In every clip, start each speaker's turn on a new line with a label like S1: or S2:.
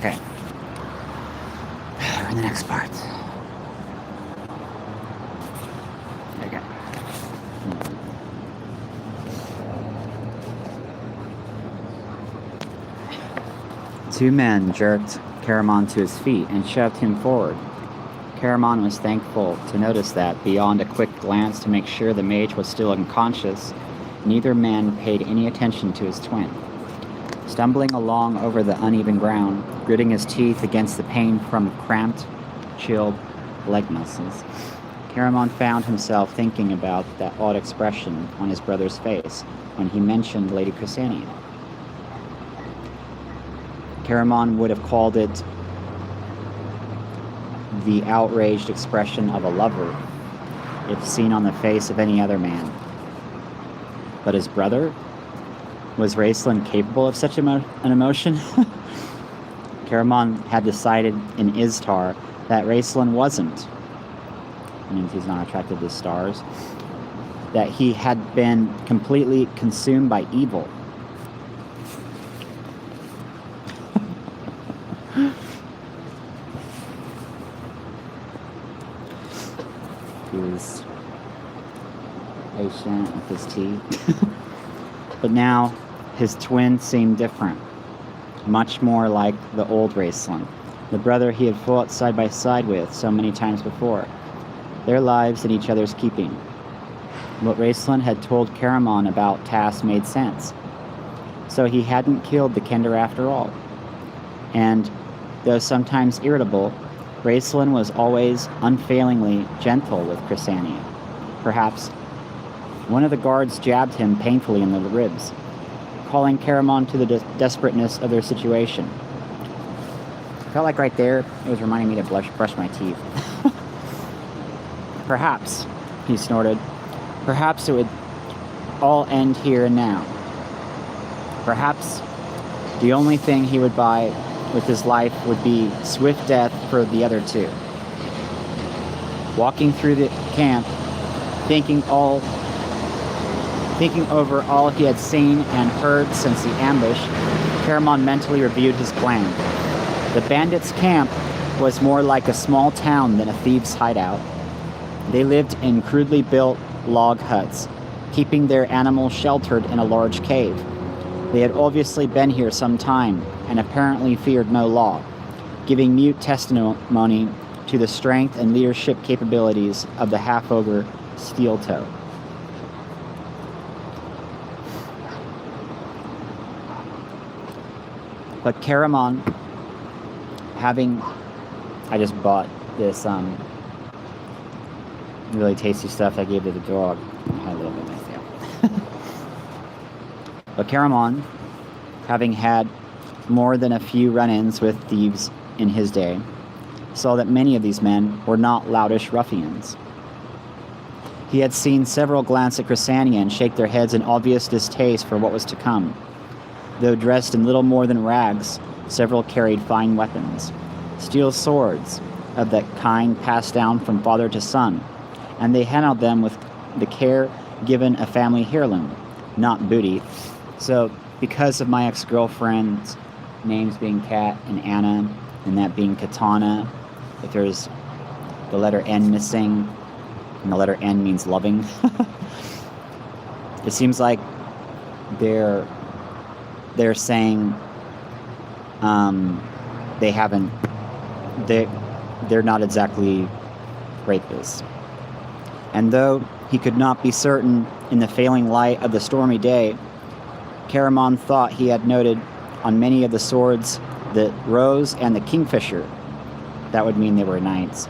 S1: Okay. We're in the next part. Okay. 2 men jerked Caramon to his feet and shoved him forward. Caramon was thankful to notice that, beyond a quick glance to make sure the mage was still unconscious, neither man paid any attention to his twin. Stumbling along over the uneven ground, gritting his teeth against the pain from cramped, chilled leg muscles, Caramon found himself thinking about that odd expression on his brother's face when he mentioned Lady Chrysania. Caramon would have called it the outraged expression of a lover if seen on the face of any other man. But his brother? Was Raistlin capable of such an emotion? Caramon had decided in Istar that Raistlin wasn't. It means he's not attracted to stars. That he had been completely consumed by evil. He was patient with his tea. But now, his twin seemed different. Much more like the old Raistlin, the brother he had fought side by side with so many times before. Their lives in each other's keeping. What Raistlin had told Caramon about Tass made sense. So he hadn't killed the Kender after all. And, though sometimes irritable, Raistlin was always unfailingly gentle with Chrysania. Perhaps one of the guards jabbed him painfully in the ribs, calling Caramon to the desperateness of their situation. Felt like right there, it was reminding me to brush my teeth. Perhaps, he snorted, perhaps it would all end here and now. Perhaps the only thing he would buy with his life would be swift death for the other two. Walking through the camp, thinking over all he had seen and heard since the ambush, Caramon mentally reviewed his plan. The bandits' camp was more like a small town than a thieves' hideout. They lived in crudely built log huts, keeping their animals sheltered in a large cave. They had obviously been here some time and apparently feared no law, giving mute testimony to the strength and leadership capabilities of the half-ogre Steeltoe. But Caramon, I just bought this really tasty stuff I gave to the dog. I had a little bit myself. But Caramon, having had more than a few run-ins with thieves in his day, saw that many of these men were not loutish ruffians. He had seen several glance at Chrysania and shake their heads in obvious distaste for what was to come. Though dressed in little more than rags, several carried fine weapons, steel swords of that kind passed down from father to son, and they handled them with the care given a family heirloom, not booty. So, because of my ex-girlfriend's names being Kat and Anna, and that being Katana, if there's the letter N missing, and the letter N means loving, it seems like they're saying they're not exactly rapists. And though he could not be certain in the failing light of the stormy day, Caramon thought he had noted on many of the swords the rose and the kingfisher. That would mean they were knights.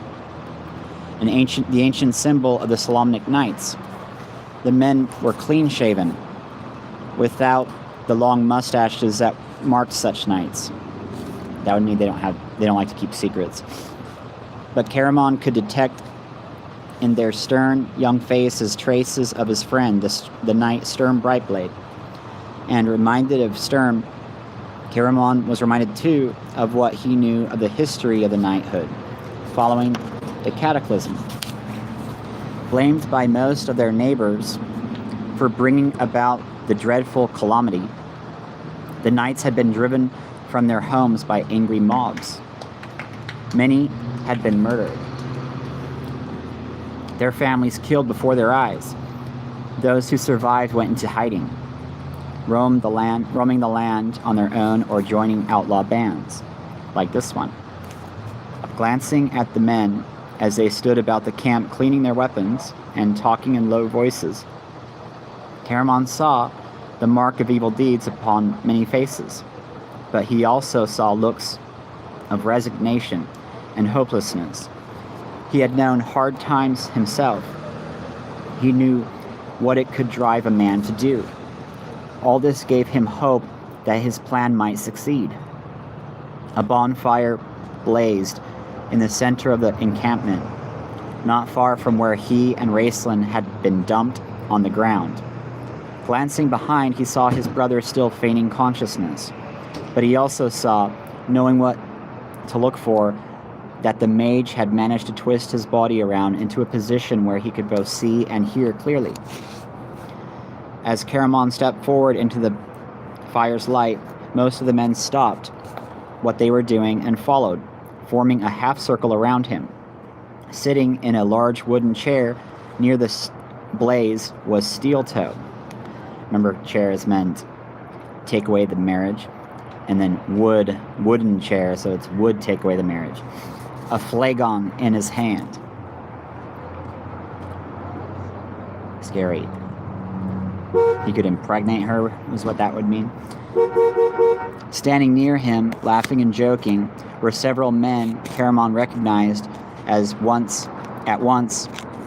S1: The ancient symbol of the Solamnic Knights. The men were clean-shaven, without the long mustaches that marked such knights. That would mean they don't like to keep secrets. But Caramon could detect in their stern young faces traces of his friend, the knight Sturm Brightblade. And reminded of Sturm, Caramon was reminded too of what he knew of the history of the knighthood, following the cataclysm. Blamed by most of their neighbors for bringing about the dreadful calamity, the knights had been driven from their homes by angry mobs. Many had been murdered, their families killed before their eyes. Those who survived went into hiding, roaming the land on their own or joining outlaw bands, like this one. Glancing at the men as they stood about the camp cleaning their weapons and talking in low voices, Caramon saw the mark of evil deeds upon many faces, but he also saw looks of resignation and hopelessness. He had known hard times himself. He knew what it could drive a man to do. All this gave him hope that his plan might succeed. A bonfire blazed in the center of the encampment, not far from where he and Raceland had been dumped on the ground. Glancing behind, he saw his brother still feigning consciousness, but he also saw, knowing what to look for, that the mage had managed to twist his body around into a position where he could both see and hear clearly. As Caramon stepped forward into the fire's light, most of the men stopped what they were doing and followed, forming a half circle around him. Sitting in a large wooden chair near the blaze was Steel Toe. Remember, chairs meant take away the marriage, and then wooden chair, so it's would take away the marriage. A flagon in his hand. Scary. He could impregnate her, was what that would mean. Standing near him, laughing and joking, were several men Caramon recognized at once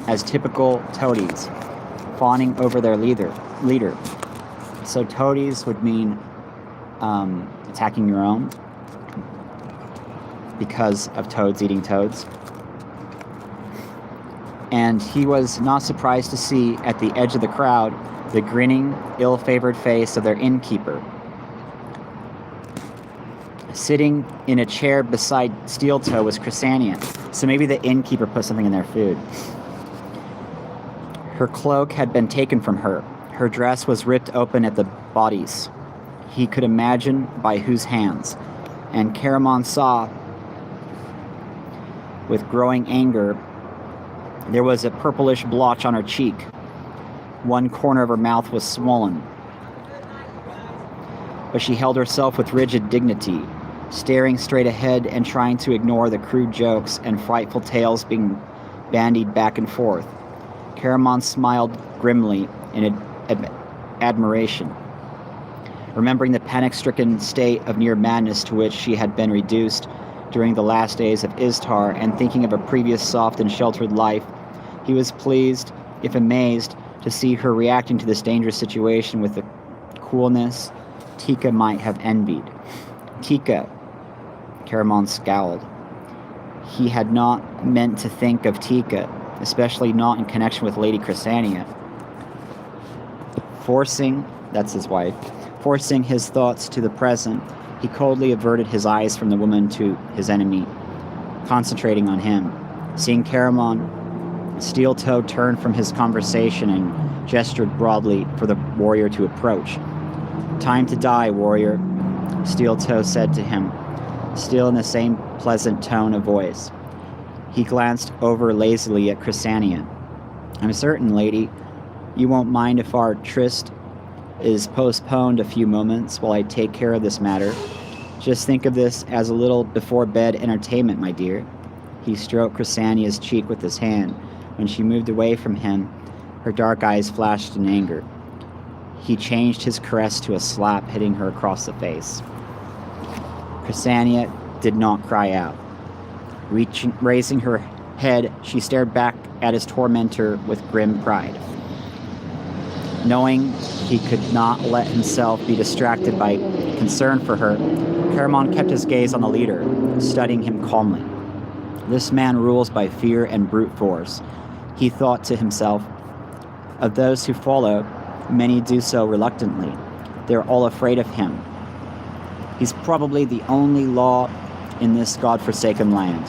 S1: as typical toadies, fawning over their leader. So toadies would mean attacking your own, because of toads eating toads. And he was not surprised to see at the edge of the crowd the grinning, ill-favored face of their innkeeper. Sitting in a chair beside Steel Toe was Chrysania, so maybe the innkeeper put something in their food. Her cloak had been taken from her. Her dress was ripped open at the bodies. He could imagine by whose hands, and Caramon saw, with growing anger, there was a purplish blotch on her cheek. One corner of her mouth was swollen. But she held herself with rigid dignity, staring straight ahead and trying to ignore the crude jokes and frightful tales being bandied back and forth. Caramon smiled grimly in admiration, remembering the panic-stricken state of near madness to which she had been reduced during the last days of Istar, and thinking of a previous soft and sheltered life. He was pleased, if amazed, to see her reacting to this dangerous situation with the coolness Tika might have envied. Tika, Caramon scowled. He had not meant to think of Tika, especially not in connection with Lady Chrysania. That's his wife, forcing his thoughts to the present, he coldly averted his eyes from the woman to his enemy, concentrating on him. Seeing Caramon, Steel Toe turned from his conversation and gestured broadly for the warrior to approach. "Time to die, warrior," Steel Toe said to him, still in the same pleasant tone of voice. He glanced over lazily at Chrysania. "I'm certain, lady, you won't mind if our tryst is postponed a few moments while I take care of this matter. Just think of this as a little before-bed entertainment, my dear." He stroked Chrysania's cheek with his hand. When she moved away from him, her dark eyes flashed in anger. He changed his caress to a slap, hitting her across the face. Chrysania did not cry out. Raising her head, she stared back at his tormentor with grim pride. Knowing he could not let himself be distracted by concern for her, Caramon kept his gaze on the leader, studying him calmly. This man rules by fear and brute force. He thought to himself, of those who follow, many do so reluctantly. They're all afraid of him. He's probably the only law in this godforsaken land,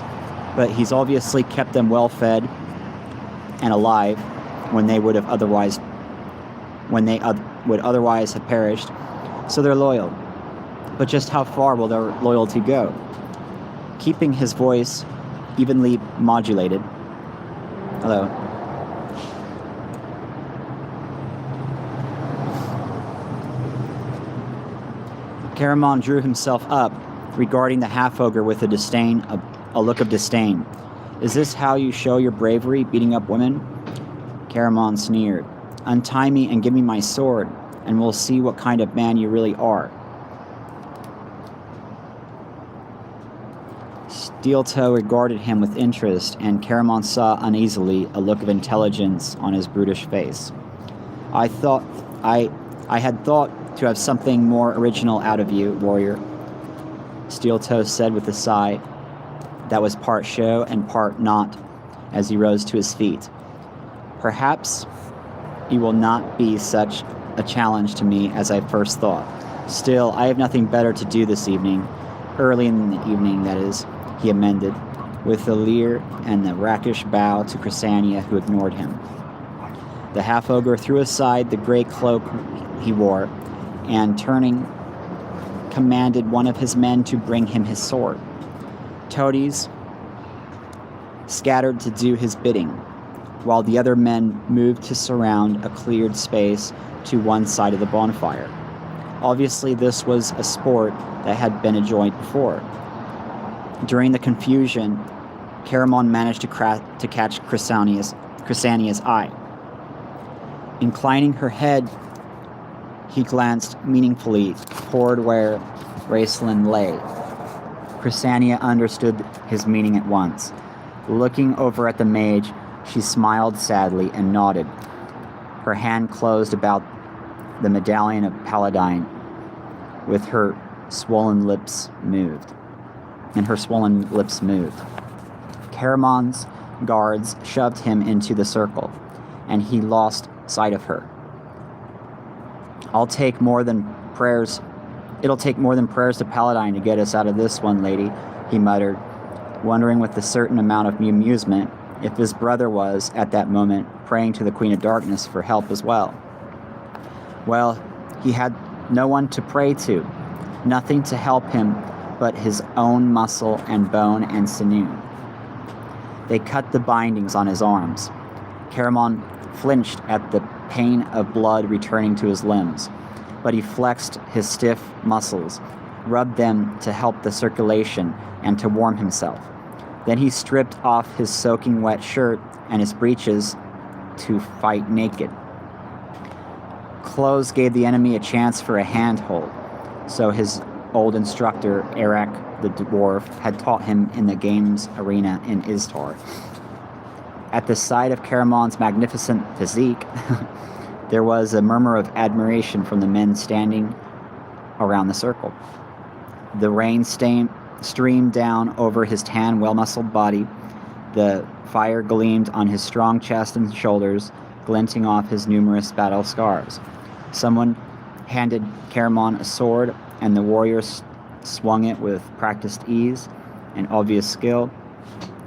S1: but he's obviously kept them well fed and alive when they would otherwise have perished, so they're loyal. But just how far will their loyalty go? Keeping his voice evenly modulated. Hello. Caramon drew himself up, regarding the half-ogre with a look of disdain. Is this how you show your bravery, beating up women? Caramon sneered. Untie me and give me my sword, and we'll see what kind of man you really are. Steel Toe regarded him with interest, and Caramon saw uneasily a look of intelligence on his brutish face. I had thought to have something more original out of you, warrior, Steel Toe said with a sigh that was part show and part not as he rose to his feet. Perhaps you will not be such a challenge to me as I first thought. Still, I have nothing better to do this evening. Early in the evening, that is, he amended, with a leer and a rakish bow to Chrysania, who ignored him. The half-ogre threw aside the gray cloak he wore, and turning, commanded one of his men to bring him his sword. Toadies scattered to do his bidding, while the other men moved to surround a cleared space to one side of the bonfire. Obviously, this was a sport that had been enjoyed before. During the confusion, Caramon managed to catch Chrysania's eye. Inclining her head, he glanced meaningfully toward where Raceland lay. Chrysania understood his meaning at once. Looking over at the mage, she smiled sadly and nodded. Her hand closed about the medallion of Paladine, with her swollen lips moved. Caramon's guards shoved him into the circle, and he lost sight of her. It'll take more than prayers to Paladine to get us out of this one, lady, he muttered, wondering with a certain amount of amusement if his brother was, at that moment, praying to the Queen of Darkness for help as well. Well, he had no one to pray to, nothing to help him but his own muscle and bone and sinew. They cut the bindings on his arms. Caramon flinched at the pain of blood returning to his limbs, but he flexed his stiff muscles, rubbed them to help the circulation and to warm himself. Then he stripped off his soaking wet shirt and his breeches to fight naked. Clothes gave the enemy a chance for a handhold, so his old instructor, Eric the dwarf, had taught him in the game's arena in Istar. At the sight of Caramon's magnificent physique, there was a murmur of admiration from the men standing around the circle. The rain streamed down over his tan, well-muscled body. The fire gleamed on his strong chest and shoulders, glinting off his numerous battle scars. Someone handed Caramon a sword, and the warrior swung it with practiced ease and obvious skill.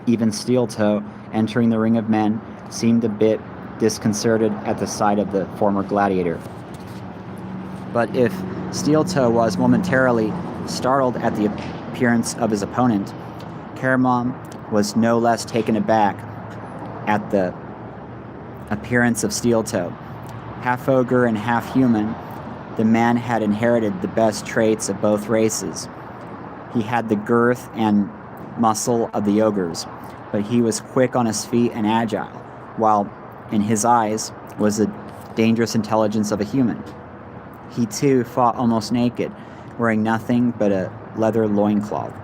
S1: Even Steel Toe, entering the ring of men, seemed a bit disconcerted at the sight of the former gladiator. But if Steel Toe was momentarily startled at the appearance of his opponent, Caramon was no less taken aback at the appearance of Steel Toe. Half ogre and half human, the man had inherited the best traits of both races. He had the girth and muscle of the ogres, but he was quick on his feet and agile, while in his eyes was the dangerous intelligence of a human. He too fought almost naked, wearing nothing but a leather loincloth.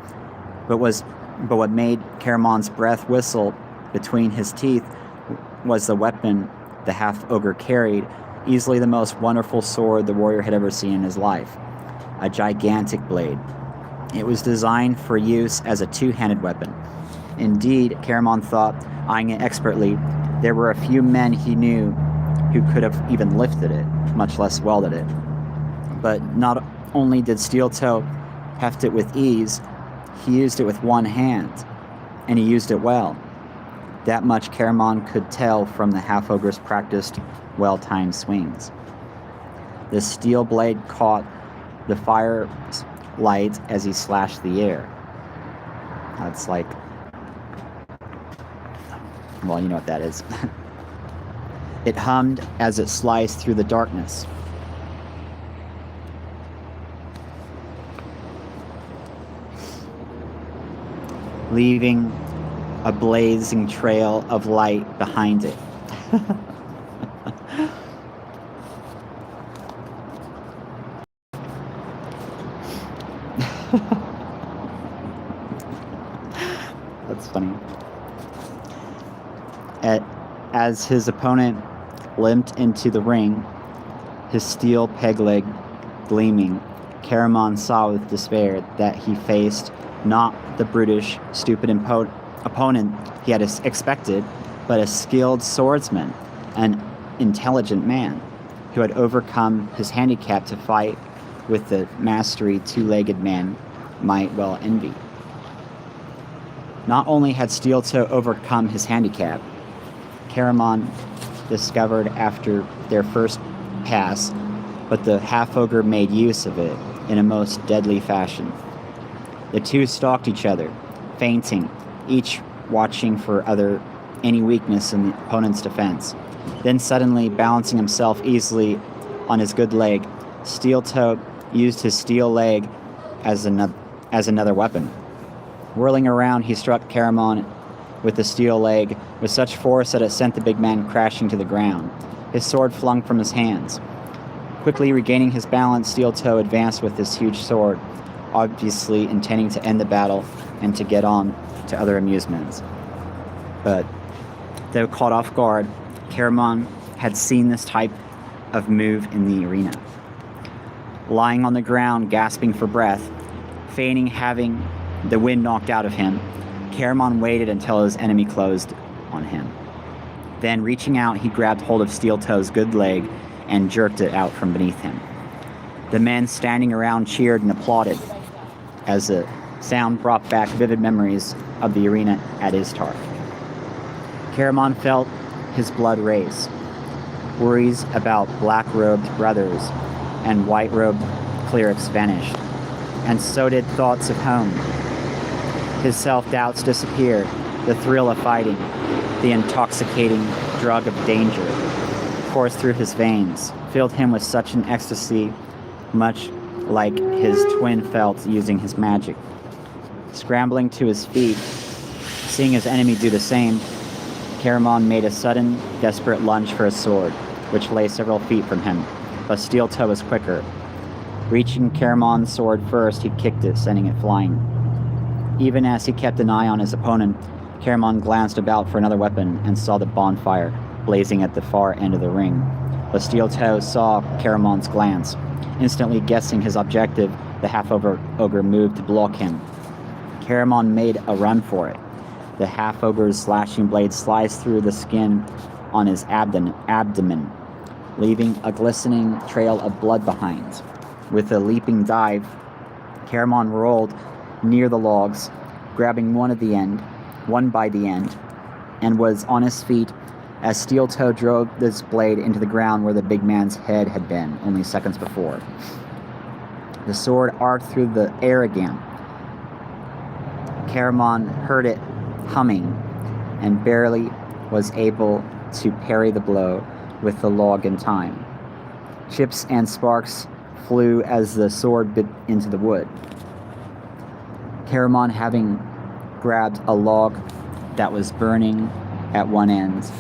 S1: But what made Caramon's breath whistle between his teeth was the weapon the half-ogre carried, easily the most wonderful sword the warrior had ever seen in his life. A gigantic blade. It was designed for use as a two-handed weapon. Indeed, Caramon thought, eyeing it expertly, there were a few men he knew who could have even lifted it, much less wielded it. But not only did Steel Toe heft it with ease, he used it with one hand, and he used it well. That much Caramon could tell from the half-ogre's practiced, well-timed swings. The steel blade caught the fire's light as he slashed the air. That's like, well, you know what that is. It hummed as it sliced through the darkness. Leaving a blazing trail of light behind it. That's funny. As his opponent limped into the ring, his steel peg leg gleaming, Caramon saw with despair that he faced not the brutish, stupid opponent he had expected, but a skilled swordsman, an intelligent man, who had overcome his handicap to fight with the mastery two-legged man might well envy. Not only had Steel Toe overcome his handicap, Caramon discovered after their first pass, but the half-ogre made use of it in a most deadly fashion. The two stalked each other, feinting, each watching for any weakness in the opponent's defense. Then suddenly, balancing himself easily on his good leg, Steel Toe used his steel leg as another weapon. Whirling around, he struck Caramon with the steel leg with such force that it sent the big man crashing to the ground, his sword flung from his hands. Quickly regaining his balance, Steel Toe advanced with his huge sword, obviously intending to end the battle and to get on to other amusements. But though caught off guard, Caramon had seen this type of move in the arena. Lying on the ground, gasping for breath, feigning having the wind knocked out of him, Caramon waited until his enemy closed on him. Then, reaching out, he grabbed hold of Steel Toe's good leg and jerked it out from beneath him. The men standing around cheered and applauded as the sound brought back vivid memories of the arena at Istar. Caramon felt his blood race. Worries about black-robed brothers and white-robed clerics vanished, and so did thoughts of home. His self-doubts disappeared. The thrill of fighting, the intoxicating drug of danger, coursed through his veins, filled him with such an ecstasy, much like his twin felt using his magic. Scrambling to his feet, seeing his enemy do the same, Caramon made a sudden, desperate lunge for his sword, which lay several feet from him, but Steel Toe was quicker. Reaching Caramon's sword first, he kicked it, sending it flying. Even as he kept an eye on his opponent, Caramon glanced about for another weapon and saw the bonfire blazing at the far end of the ring. But Steel Toe saw Caramon's glance. Instantly guessing his objective, the half-ogre moved to block him. Caramon made a run for it. The half-ogre's slashing blade sliced through the skin on his abdomen, leaving a glistening trail of blood behind. With a leaping dive, Caramon rolled near the logs, grabbing one by the end, and was on his feet as Steel Toe drove this blade into the ground where the big man's head had been only seconds before. The sword arced through the air again. Caramon heard it humming and barely was able to parry the blow with the log in time. Chips and sparks flew as the sword bit into the wood. Caramon, having grabbed a log that was burning at one end,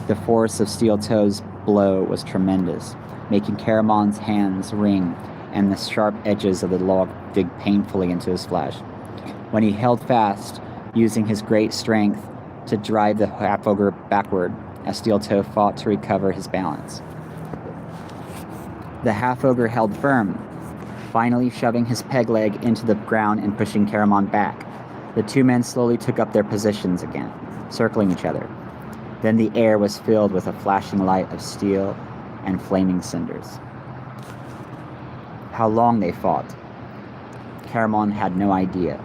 S1: the force of Steel Toe's blow was tremendous, making Caramon's hands ring and the sharp edges of the log dig painfully into his flesh. When he held fast, using his great strength to drive the half-ogre backward, as Steel Toe fought to recover his balance. The half-ogre held firm, finally shoving his peg leg into the ground and pushing Caramon back. The two men slowly took up their positions again, circling each other. Then the air was filled with a flashing light of steel and flaming cinders. How long they fought, Caramon had no idea.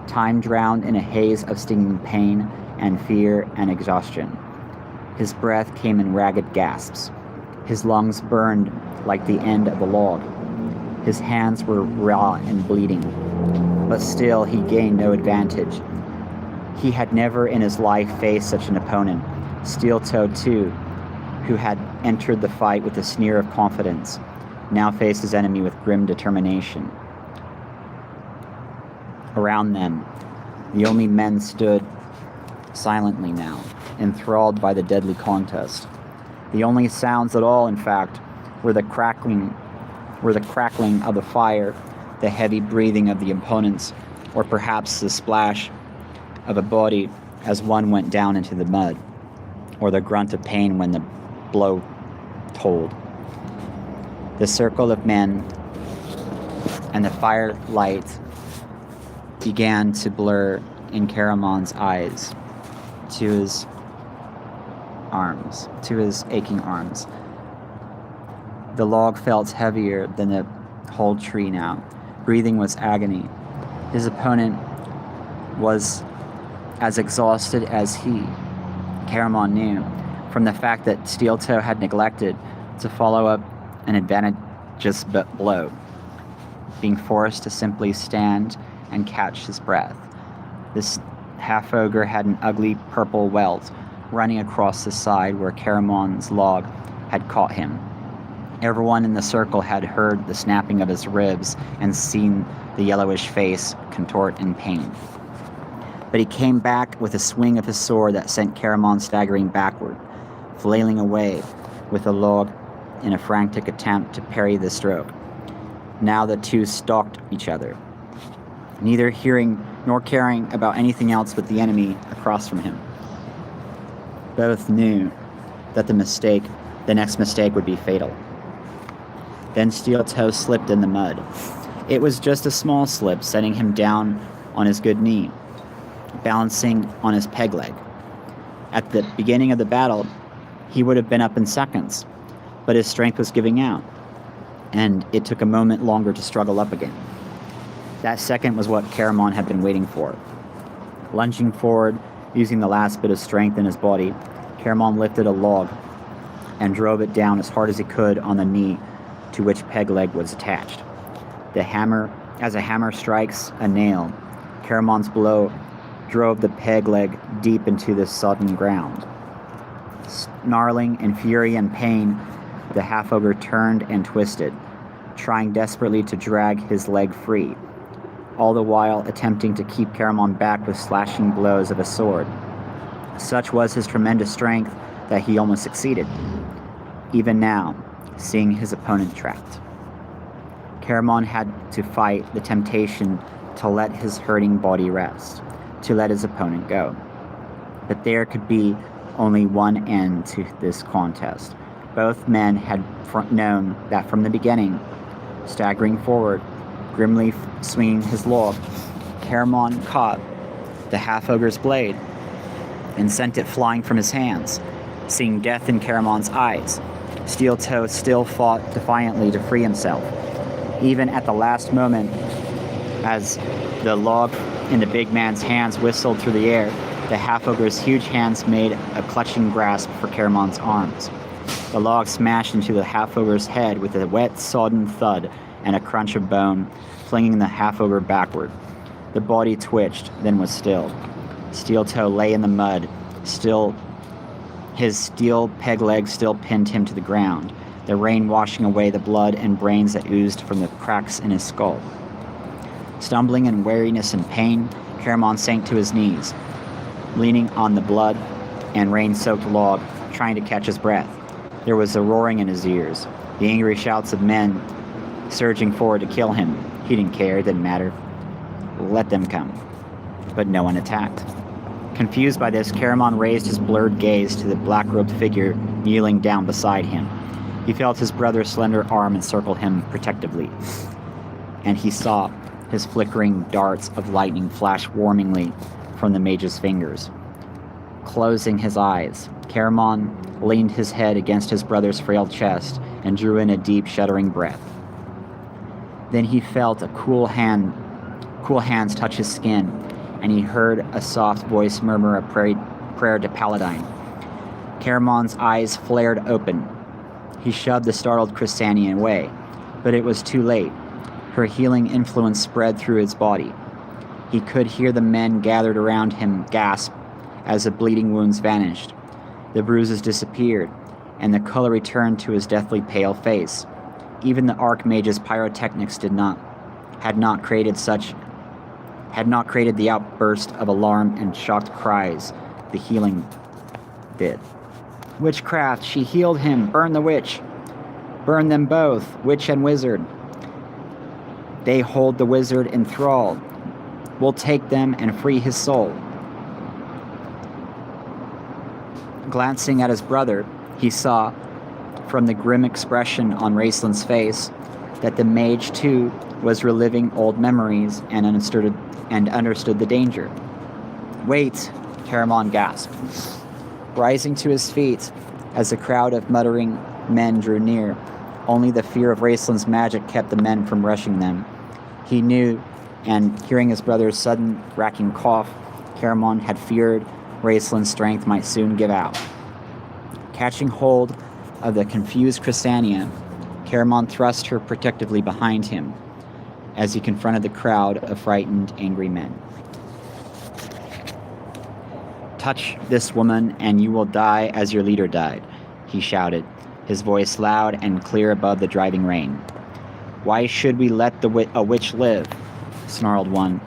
S1: Time drowned in a haze of stinging pain and fear and exhaustion. His breath came in ragged gasps. His lungs burned like the end of a log. His hands were raw and bleeding, but still he gained no advantage. He had never in his life faced such an opponent. Steel Toe, too, who had entered the fight with a sneer of confidence, now faced his enemy with grim determination. Around them, the only men stood silently now, enthralled by the deadly contest. The only sounds at all, in fact, were the crackling of the fire, the heavy breathing of the opponents, or perhaps the splash of a body as one went down into the mud, or the grunt of pain when the blow told. The circle of men and the firelight began to blur in Caramon's eyes, to his aching arms. The log felt heavier than the whole tree now. Breathing was agony. His opponent was as exhausted as he. Caramon knew, from the fact that Steel Toe had neglected to follow up an advantageous blow, being forced to simply stand and catch his breath. This half-ogre had an ugly purple welt running across the side where Caramon's log had caught him. Everyone in the circle had heard the snapping of his ribs and seen the yellowish face contort in pain. But he came back with a swing of his sword that sent Caramon staggering backward, flailing away with the log in a frantic attempt to parry the stroke. Now the two stalked each other, neither hearing nor caring about anything else but the enemy across from him. Both knew that the next mistake would be fatal. Then Steel Toe slipped in the mud. It was just a small slip, setting him down on his good knee, balancing on his peg leg. At the beginning of the battle, he would have been up in seconds, but his strength was giving out, and it took a moment longer to struggle up again. That second was what Caramon had been waiting for. Lunging forward, using the last bit of strength in his body, Caramon lifted a log and drove it down as hard as he could on the knee to which peg leg was attached. As a hammer strikes a nail, Caramon's blow drove the peg leg deep into the sodden ground. Snarling in fury and pain, the half-ogre turned and twisted, trying desperately to drag his leg free, all the while attempting to keep Caramon back with slashing blows of a sword. Such was his tremendous strength that he almost succeeded, even now, seeing his opponent trapped. Caramon had to fight the temptation to let his hurting body rest, to let his opponent go. But there could be only one end to this contest. Both men had known that from the beginning. Staggering forward, grimly swinging his log, Caramon caught the half-ogre's blade and sent it flying from his hands. Seeing death in Caramon's eyes, Steel Toe still fought defiantly to free himself. Even at the last moment, as the log in the big man's hands whistled through the air, the half-ogre's huge hands made a clutching grasp for Caramon's arms. The log smashed into the half-ogre's head with a wet, sodden thud and a crunch of bone, flinging the half-ogre backward. The body twitched, then was still. Steel Toe lay in the mud, his steel peg leg still pinned him to the ground, the rain washing away the blood and brains that oozed from the cracks in his skull. Stumbling in weariness and pain, Caramon sank to his knees, leaning on the blood and rain-soaked log, trying to catch his breath. There was a roaring in his ears, the angry shouts of men surging forward to kill him. He didn't care, it didn't matter. Let them come. But no one attacked. Confused by this, Caramon raised his blurred gaze to the black-robed figure kneeling down beside him. He felt his brother's slender arm encircle him protectively, and he saw his flickering darts of lightning flash warmingly from the mage's fingers. Closing his eyes, Caramon leaned his head against his brother's frail chest and drew in a deep, shuddering breath. Then he felt a cool hands touch his skin, and he heard a soft voice murmur a prayer to Paladine. Caramon's eyes flared open. He shoved the startled Chrysanian away, but it was too late. Her healing influence spread through his body. He could hear the men gathered around him gasp as the bleeding wounds vanished. The bruises disappeared, and the color returned to his deathly pale face. Even the Archmage's pyrotechnics had not created the outburst of alarm and shocked cries the healing did. Witchcraft! She healed him! Burn the witch! Burn them both, witch and wizard! They hold the wizard in thrall. We'll take them and free his soul. Glancing at his brother, he saw, from the grim expression on Raceland's face, that the mage too was reliving old memories and understood the danger. Wait, Caramon gasped, rising to his feet as the crowd of muttering men drew near. Only the fear of Raceland's magic kept the men from rushing them. He knew, and hearing his brother's sudden racking cough, Caramon had feared Raceland's strength might soon give out. Catching hold of the confused Chrysania, Caramon thrust her protectively behind him as he confronted the crowd of frightened, angry men. Touch this woman and you will die as your leader died, he shouted, his voice loud and clear above the driving rain. Why should we let a witch live? Snarled one,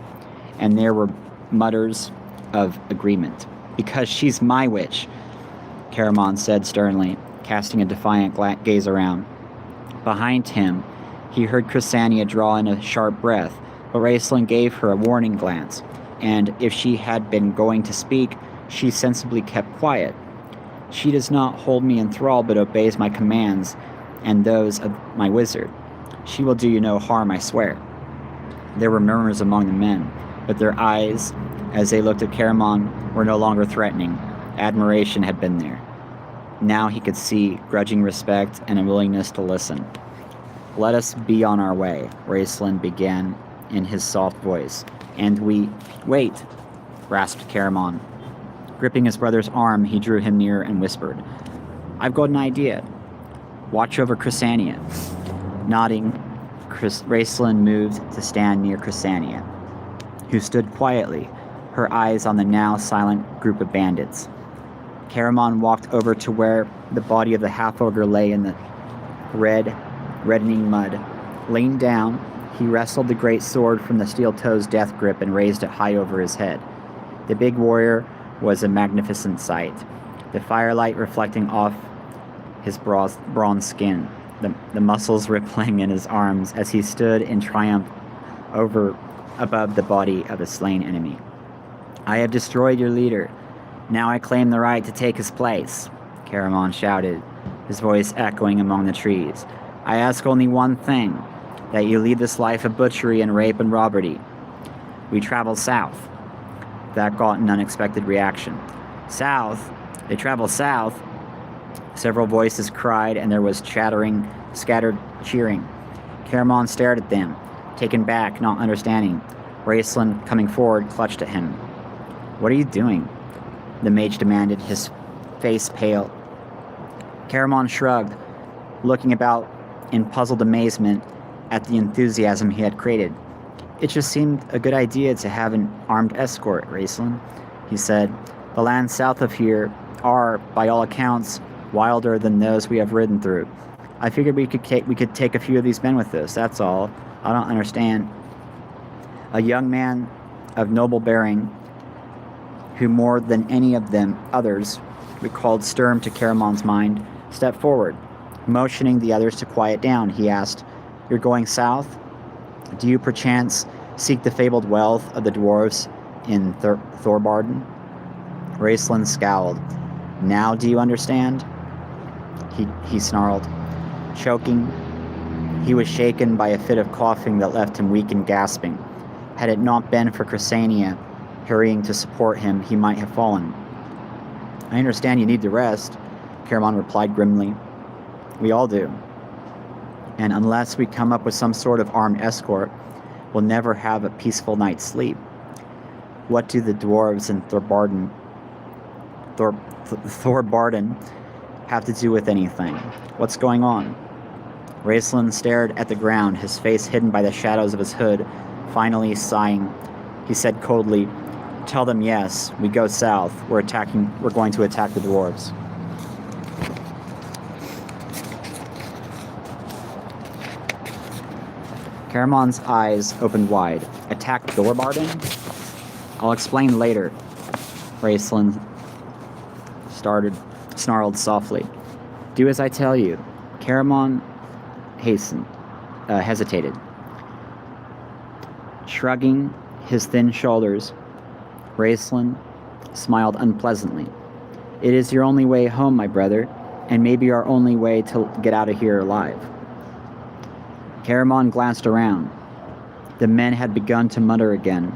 S1: and there were mutters of agreement. Because she's my witch, Caramon said sternly, casting a defiant gaze around. Behind him, he heard Chrysania draw in a sharp breath, but Raceland gave her a warning glance, and if she had been going to speak, she sensibly kept quiet. She does not hold me in thrall, but obeys my commands and those of my wizard. She will do you no harm, I swear. There were murmurs among the men, but their eyes, as they looked at Caramon, were no longer threatening. Admiration had been there. Now he could see grudging respect and a willingness to listen. Let us be on our way, Raceland began in his soft voice. And we... Wait, rasped Caramon. Gripping his brother's arm, he drew him near and whispered, I've got an idea. Watch over Chrysania. Nodding, Raceland moved to stand near Chrysania, who stood quietly, her eyes on the now silent group of bandits. Caramon walked over to where the body of the half-ogre lay in the reddening mud. Leaned down, he wrestled the great sword from the steel-toe's death grip and raised it high over his head. The big warrior was a magnificent sight, the firelight reflecting off his bronze skin, the muscles rippling in his arms as he stood in triumph above the body of a slain enemy. I have destroyed your leader. Now I claim the right to take his place, Caramon shouted, his voice echoing among the trees. I ask only one thing, that you lead this life of butchery and rape and robbery. We travel south. That got an unexpected reaction. South? They travel south? Several voices cried, and there was chattering, scattered cheering. Caramon stared at them, taken back, not understanding. Raceland, coming forward, clutched at him. What are you doing? The mage demanded, his face pale. Caramon shrugged, looking about in puzzled amazement at the enthusiasm he had created. It just seemed a good idea to have an armed escort, Raceland, he said. The lands south of here are, by all accounts, wilder than those we have ridden through. I figured we could take a few of these men with us, that's all. I don't understand. A young man of noble bearing, who more than any of them others recalled Sturm to Caramon's mind, stepped forward. Motioning the others to quiet down, he asked, You're going south? Do you perchance seek the fabled wealth of the dwarves in Thorbarden? Raceland scowled. Now do you understand? He snarled. Choking, he was shaken by a fit of coughing that left him weak and gasping. Had it not been for Chrysania hurrying to support him, he might have fallen. I understand you need to rest, Caramon replied grimly. We all do. And unless we come up with some sort of armed escort, we'll never have a peaceful night's sleep. What do the dwarves in Thorbarden have to do with anything? What's going on? Raistlin stared at the ground, his face hidden by the shadows of his hood. Finally, sighing, he said coldly, "Tell them yes, we go south. We're going to attack the dwarves." Caramon's eyes opened wide. "Attack Thorbarden? I'll explain later." Raistlin snarled softly. "Do as I tell you." Caramon hesitated. Shrugging his thin shoulders, Raistlin smiled unpleasantly. "It is your only way home, my brother, and maybe our only way to get out of here alive." Caramon glanced around. The men had begun to mutter again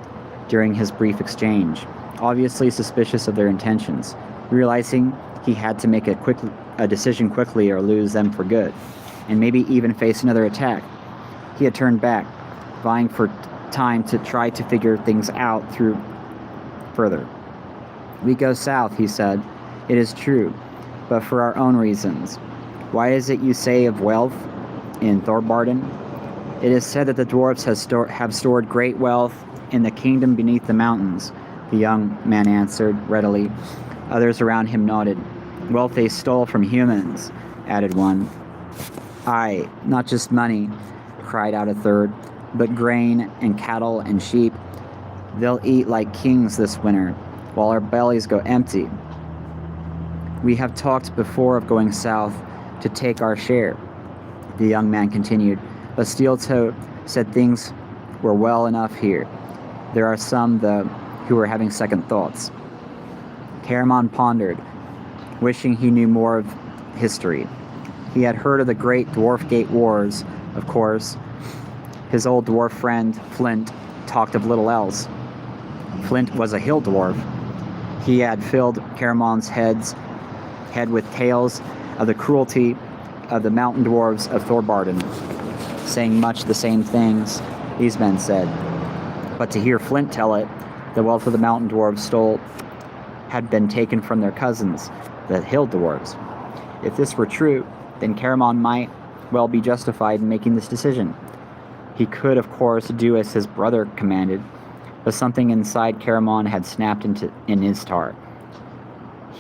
S1: during his brief exchange, obviously suspicious of their intentions, realizing he had to make a decision quickly or lose them for good, and maybe even face another attack. He had turned back, vying for time to try to figure things out further. "We go south," he said. "It is true, but for our own reasons. Why is it you say of wealth in Thorbarden?" "It is said that the dwarves have stored great wealth in the kingdom beneath the mountains," the young man answered readily. Others around him nodded. "Wealth they stole from humans," added one. "Aye, not just money," cried out a third, "but grain and cattle and sheep. They'll eat like kings this winter, while our bellies go empty." "We have talked before of going south to take our share," the young man continued, "but Steel Toe said things were well enough here. There are some, though, who are having second thoughts." Caramon pondered, wishing he knew more of history. He had heard of the great Dwarf Gate Wars, of course. His old dwarf friend, Flint, talked of little else. Flint was a hill dwarf. He had filled Caramon's head with tales of the cruelty of the mountain dwarves of Thorbarden, saying much the same things these men said. But to hear Flint tell it, the wealth of the mountain dwarves stole had been taken from their cousins, the hill dwarves. If this were true, then Caramon might well be justified in making this decision. He could, of course, do as his brother commanded, but something inside Caramon had snapped in his heart.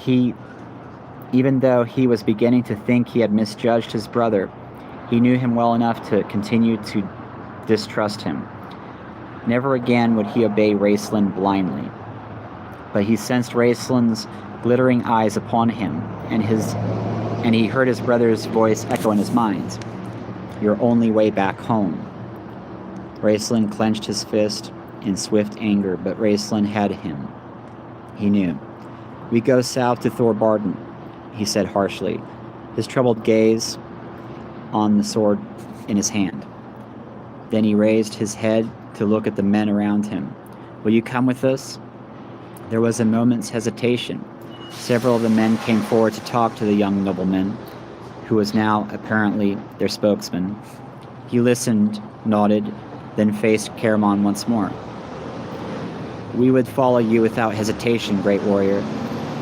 S1: Even though he was beginning to think he had misjudged his brother, he knew him well enough to continue to distrust him. Never again would he obey Raistlin blindly. But he sensed Raistlin's glittering eyes upon him, and he heard his brother's voice echo in his mind. "Your only way back home." Raistlin clenched his fist in swift anger, but Raistlin had him. He knew. "We go south to Thorbarden," he said harshly, his troubled gaze on the sword in his hand. Then he raised his head to look at the men around him. "Will you come with us?" There was a moment's hesitation. Several of the men came forward to talk to the young nobleman, who was now apparently their spokesman. He listened, nodded, then faced Caramon once more. "We would follow you without hesitation, great warrior,"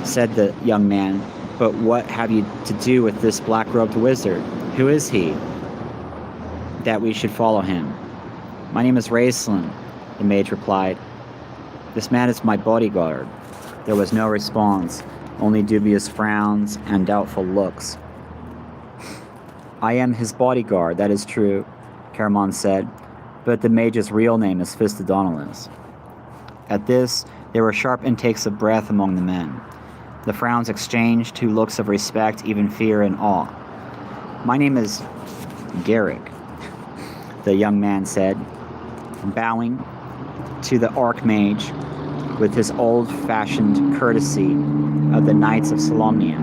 S1: said the young man. "But what have you to do with this black-robed wizard? Who is he, that we should follow him?" "My name is Raistlin," the mage replied. "This man is my bodyguard." There was no response, only dubious frowns and doubtful looks. "I am his bodyguard, that is true," Caramon said, "but the mage's real name is Fistodonalus." At this, there were sharp intakes of breath among the men. The frowns exchanged to looks of respect, even fear and awe. "My name is Garrick," the young man said, bowing to the Archmage with his old-fashioned courtesy of the Knights of Solomnia.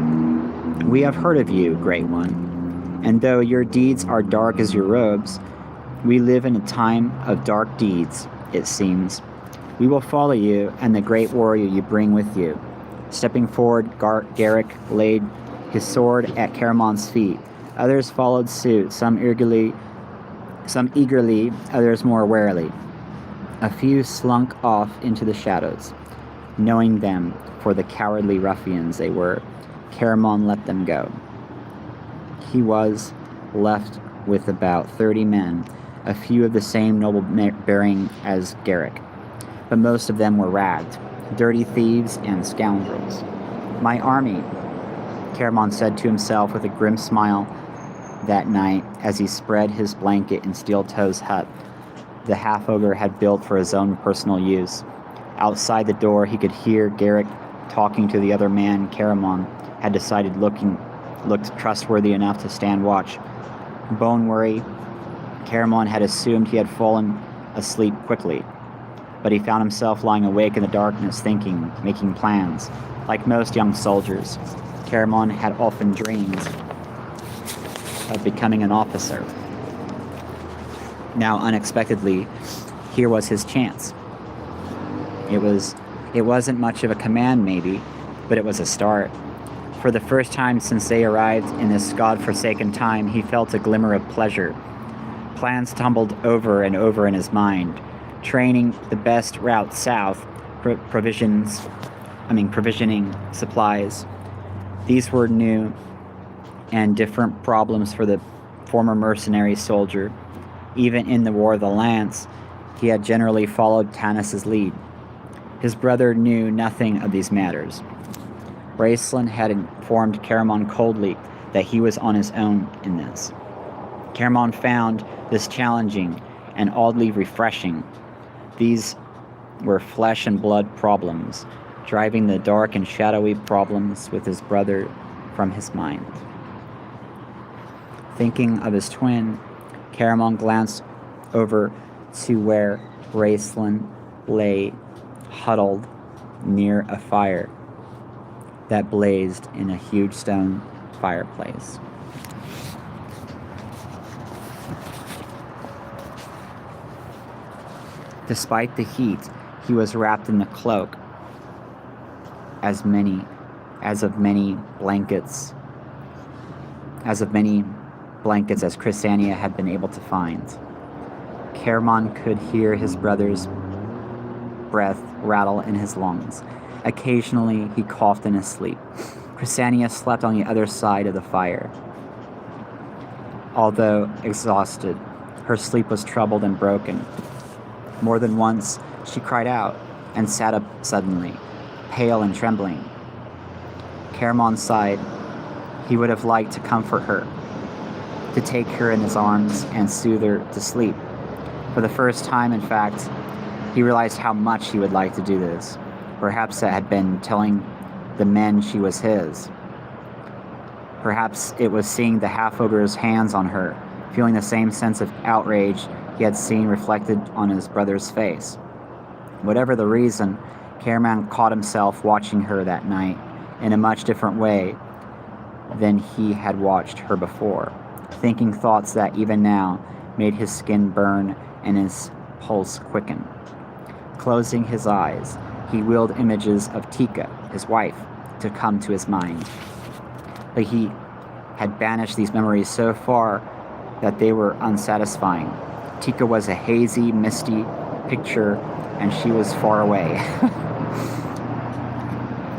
S1: "We have heard of you, Great One, and though your deeds are dark as your robes, we live in a time of dark deeds, it seems. We will follow you and the great warrior you bring with you." Stepping forward, Garrick laid his sword at Caramon's feet. Others followed suit, some eagerly, others more warily. A few slunk off into the shadows. Knowing them for the cowardly ruffians they were, Caramon let them go. He was left with about 30 men, a few of the same noble bearing as Garrick, but most of them were ragged, dirty thieves and scoundrels. "My army," Caramon said to himself with a grim smile that night as he spread his blanket in Steel-Toe's hut the half-ogre had built for his own personal use. Outside the door, he could hear Garrick talking to the other man Caramon had decided looked trustworthy enough to stand watch. Bone-weary, Caramon had assumed he had fallen asleep quickly, but he found himself lying awake in the darkness, thinking, making plans. Like most young soldiers, Caramon had often dreamed of becoming an officer. Now, unexpectedly, here was his chance. It wasn't much of a command, maybe, but it was a start. For the first time since they arrived in this god-forsaken time, he felt a glimmer of pleasure. Plans tumbled over and over in his mind. Training the best route south, provisioning supplies. These were new and different problems for the former mercenary soldier. Even in the War of the Lance, he had generally followed Tanis's lead. His brother knew nothing of these matters. Raistlin had informed Caramon coldly that he was on his own in this. Caramon found this challenging and oddly refreshing. These were flesh and blood problems, driving the dark and shadowy problems with his brother from his mind. Thinking of his twin, Caramon glanced over to where Raistlin lay huddled near a fire that blazed in a huge stone fireplace. Despite the heat, he was wrapped in the cloak as of many blankets as Chrysania had been able to find. Caramon could hear his brother's breath rattle in his lungs. Occasionally, he coughed in his sleep. Chrysania slept on the other side of the fire. Although exhausted, her sleep was troubled and broken. More than once, she cried out and sat up suddenly, pale and trembling. Caramon sighed. He would have liked to comfort her, to take her in his arms and soothe her to sleep. For the first time, in fact, he realized how much he would like to do this. Perhaps that had been telling the men she was his. Perhaps it was seeing the half-ogre's hands on her, feeling the same sense of outrage he had seen reflected on his brother's face. Whatever the reason, Caramon caught himself watching her that night in a much different way than he had watched her before, thinking thoughts that even now made his skin burn and his pulse quicken. Closing his eyes, he willed images of Tika, his wife, to come to his mind. But he had banished these memories so far that they were unsatisfying. Tika was a hazy, misty picture, and she was far away.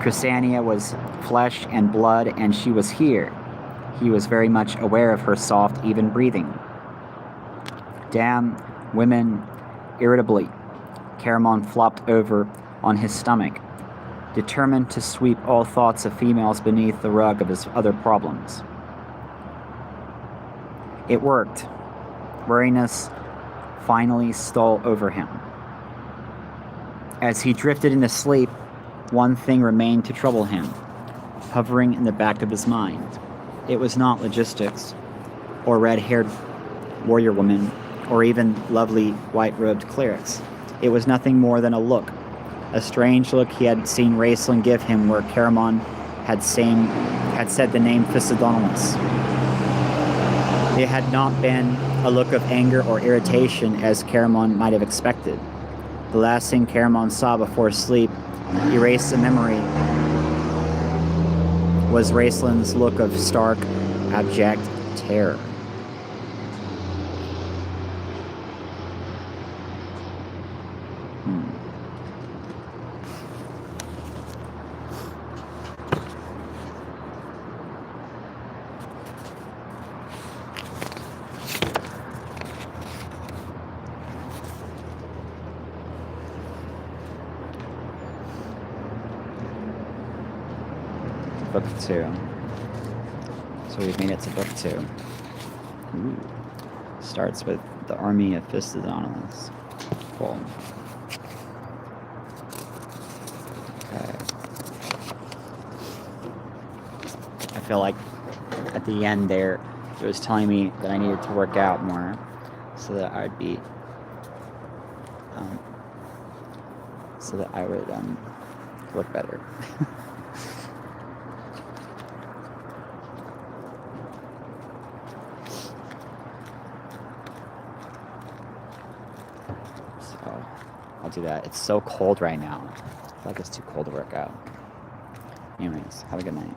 S1: Chrysania was flesh and blood, and she was here. He was very much aware of her soft, even breathing. Damn women, irritably, Caramon flopped over on his stomach, determined to sweep all thoughts of females beneath the rug of his other problems. It worked. Weariness finally stole over him. As he drifted into sleep, one thing remained to trouble him, hovering in the back of his mind. It was not logistics, or red-haired warrior women, or even lovely white-robed clerics. It was nothing more than a look, a strange look he had seen Raistlin give him where Caramon had said the name Dragonlance. It had not been a look of anger or irritation as Caramon might have expected. The last thing Caramon saw before sleep erased the memory was Raistlin's look of stark, abject terror. book 2. So we've made it to book 2. Ooh. Starts with the army of Fistodonolus. Cool. Okay. I feel like at the end there, it was telling me that I needed to work out more so that I'd be, so that I would look better. So I'll do that. It's so cold right now. I feel like it's too cold to work out. Anyways, have a good night.